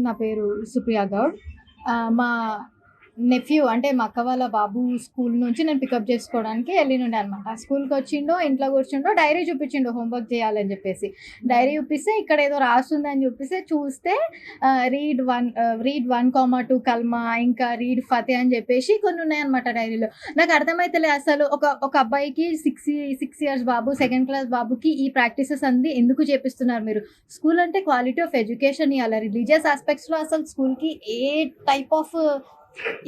నా పేరు సుప్రియా గౌడ్. మా నెఫ్యూ అంటే మా అక్క వాళ్ళ బాబు స్కూల్ నుంచి నేను పికప్ చేసుకోవడానికి వెళ్ళినుండే అనమాట. స్కూల్‌కి వచ్చిండో, ఇంట్లో కూర్చుండో, డైరీ చూపించిండు హోంవర్క్ చేయాలని చెప్పేసి. డైరీ చూపిస్తే ఇక్కడ ఏదో రాసుందని చూపిస్తే చూస్తే రీడ్ 1, 2 కల్మా, ఇంకా రీడ్ ఫతే అని చెప్పేసి కొన్ని ఉన్నాయన్నమాట డైరీలో. నాకు అర్థమైతలే అసలు ఒక అబ్బాయికి 6 ఇయర్స్ బాబు, సెకండ్ క్లాస్ బాబుకి ఈ ప్రాక్టీసెస్ అన్నీ ఎందుకు చేపిస్తున్నారు మీరు? స్కూల్ అంటే క్వాలిటీ ఆఫ్ ఎడ్యుకేషన్ ఇయ్యాల. రిలీజియస్ ఆస్పెక్ట్స్‌లో అసలు స్కూల్‌కి ఏ టైప్ ఆఫ్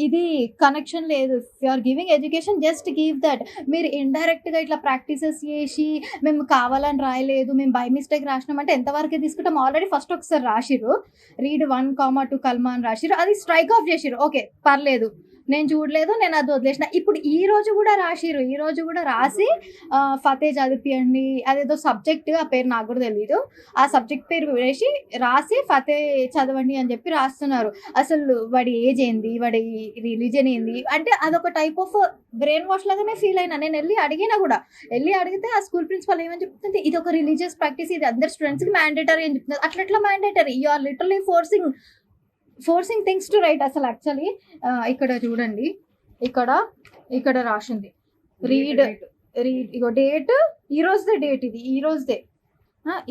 ఇది కనెక్షన్ లేదు. If you are giving education just give that. మీరు ఇండైరెక్ట్‌గా ఇట్లా ప్రాక్టీసెస్ చేసి మేము కావాలని రాయలేదు, మేము బై మిస్టేక్ రాసినామంటే ఎంతవరకే తీసుకుంటాం. ఆల్రెడీ ఫస్ట్ ఒకసారి రాసిర్రు. రీడ్ 1, 2 కల్మా అని రాసిర్రు. అది స్ట్రైక్ ఆఫ్ చేసిర్రు. ఓకే, పర్లేదు. నేను చూడలేదు. నేను అది వదిలేసిన. ఇప్పుడు ఈ రోజు కూడా రాసిర్రు. ఈ రోజు కూడా రాసి ఫతే చదివిపియండి. అదేదో సబ్జెక్ట్, ఆ పేరు నాకు కూడా తెలీదు. ఆ సబ్జెక్ట్ పేరు వేసి రాసి ఫతే చదవండి అని చెప్పి రాస్తున్నారు. అసలు వాడి ఏజ్ ఏంది? వాడి రిలీజియన్ ఏంది? అంటే అదొక టైప్ ఆఫ్ బ్రెయిన్ వాష్ లాగానే ఫీల్ అయినా. నేను అడిగినా కూడా. అడిగితే ఆ స్కూల్ ప్రిన్సిపల్ ఏమని చెప్తుంది, ఇది ఒక రిలీజియస్ ప్రాక్టీస్, ఇది అందరు స్టూడెంట్స్‌కి మ్యాండేటరీ అని చెప్తున్నారు. అట్లా mandatory? You are literally forcing things to write. అసలు యాక్చువల్లీ ఇక్కడ చూడండి, ఇక్కడ రాసింది రీడ్ ఇగో డేట్, ఈ రోజుదే డేట్, ఇది ఈ రోజుదే.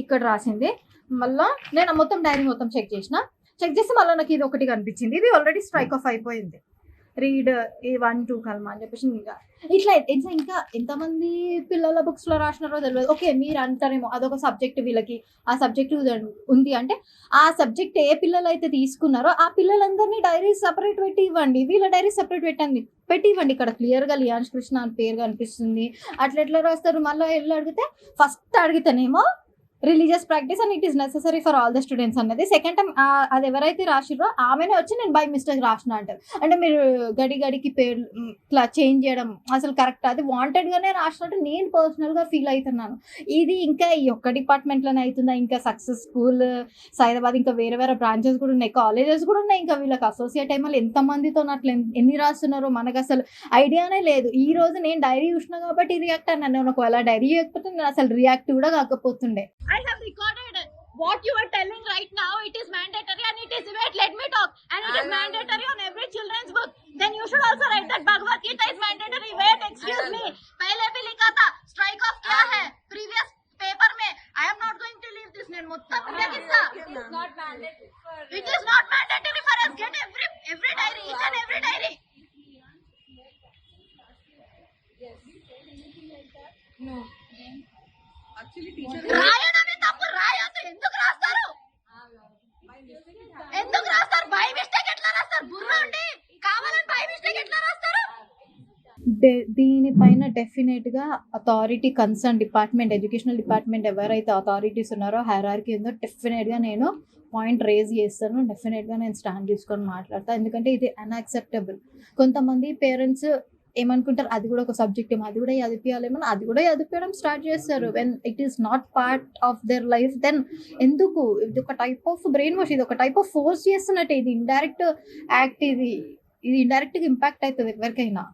ఇక్కడ రాసింది. మళ్ళా నేను మొత్తం డైరీ మొత్తం చెక్ చేస్తే మళ్ళీ నాకు ఇది ఒకటి కనిపించింది. ఇది ఆల్రెడీ స్ట్రైక్ ఆఫ్ అయిపోయింది. రీడ్ 1, 2 కల్మా అని చెప్పేసి ఇట్లా ఇంకా ఎంతమంది పిల్లల బుక్స్లో రాసినారో తెలియదు. ఓకే, మీరు అంటారేమో అదొక సబ్జెక్ట్, వీళ్ళకి ఆ సబ్జెక్ట్ ఉంది అంటే ఆ సబ్జెక్ట్ ఏ పిల్లలు అయితే తీసుకున్నారో ఆ పిల్లలందరినీ డైరీ సపరేట్ పెట్టి ఇవ్వండి. వీళ్ళ డైరీ సపరేట్ పెట్టి ఇవ్వండి. ఇక్కడ క్లియర్గా లియాన్స్ కృష్ణ అని పేరు కనిపిస్తుంది. అట్లా ఎట్లా రాస్తారు? మళ్ళీ వెళ్ళి అడిగితే ఫస్ట్ అడిగితేనేమో religious practice and it is necessary for all the students అన్నది. సెకండ్ టైం అది ఎవరైతే రాసిర్రో ఆమెనే వచ్చి నేను బై మిస్టేక్ రాసిన అంటారు. అంటే మీరు గడికి పేరు ఇట్లా చేంజ్ చేయడం అసలు కరెక్ట్? అది వాంటెడ్గానే రాసినట్టు నేను పర్సనల్గా ఫీల్ అవుతున్నాను. ఇది ఇంకా ఈ ఒక్క డిపార్ట్మెంట్లోనే అవుతుందా? ఇంకా సక్సెస్ స్కూల్ సైదాబాద్ ఇంకా వేరే బ్రాంచెస్ కూడా ఉన్నాయి, కాలేజెస్ కూడా ఉన్నాయి. ఇంకా వీళ్ళకి అసోసియేట్ అయ్యి మళ్ళీ ఎంతమందితో అట్లా ఎన్ని రాస్తున్నారో మనకు అసలు ఐడియానే లేదు. ఈ రోజు నేను డైరీ చూసినా కాబట్టి రియాక్ట్ అన్నాను. నేను ఒకవేళ డైరీ చేయకపోతే నేను అసలు రియాక్ట్ కూడా కాకపోతుండే. I have recorded what you are telling right now. It is mandatory and it is, wait, let me talk. And it is mandatory on every children's book. Then you should also write that Bhagavad Gita is mandatory. Wait, excuse me. पहले भी लिखा था. Strike off क्या है? Previous paper में. I am not going to leave this. నేను మొత్తం ఇదే కిస్సా. It is not mandatory for. It is not mandatory for us. Get every diary, each and every diary. Yes. No. Actually, teacher. రాయడమే తప్పు. రాయొద్దు. ఎందుకు రాస్తారు? ఎందుకు రాస్తారు? బై మిస్టేక్ ఎట్లా రాస్తారు? బుర్ర ఉండి కావాలని బై మిస్టేక్ ఎట్లా రాస్తారు? దీనిపైన డెఫినెట్గా authority, concern department, educational department ఎవరైతే అథారిటీస్ ఉన్నారో, హైరార్కీ ఉందో, డెఫినెట్గా నేను పాయింట్ రేజ్ చేస్తాను. డెఫినెట్గా నేను స్టాండ్ తీసుకొని మాట్లాడతాను. ఎందుకంటే ఇది అన్యాక్సెప్టబుల్. కొంతమంది పేరెంట్స్ ఏమనుకుంటారు, అది కూడా ఒక సబ్జెక్ట్ ఏమో, అది కూడా చదివించాలేమో, అది కూడా చదివించడం స్టార్ట్ చేస్తారు. When it is not part of their life, then ఎందుకు? ఇది ఒక టైప్ ఆఫ్ బ్రెయిన్ వాష్, ఇది ఒక టైప్ ఆఫ్ ఫోర్స్ చేస్తున్నట్టే. ఇది ఇండైరెక్ట్ యాక్ట్. ఇది ఇండైరెక్ట్గా ఇంపాక్ట్ అవుతుంది ఎవరికైనా.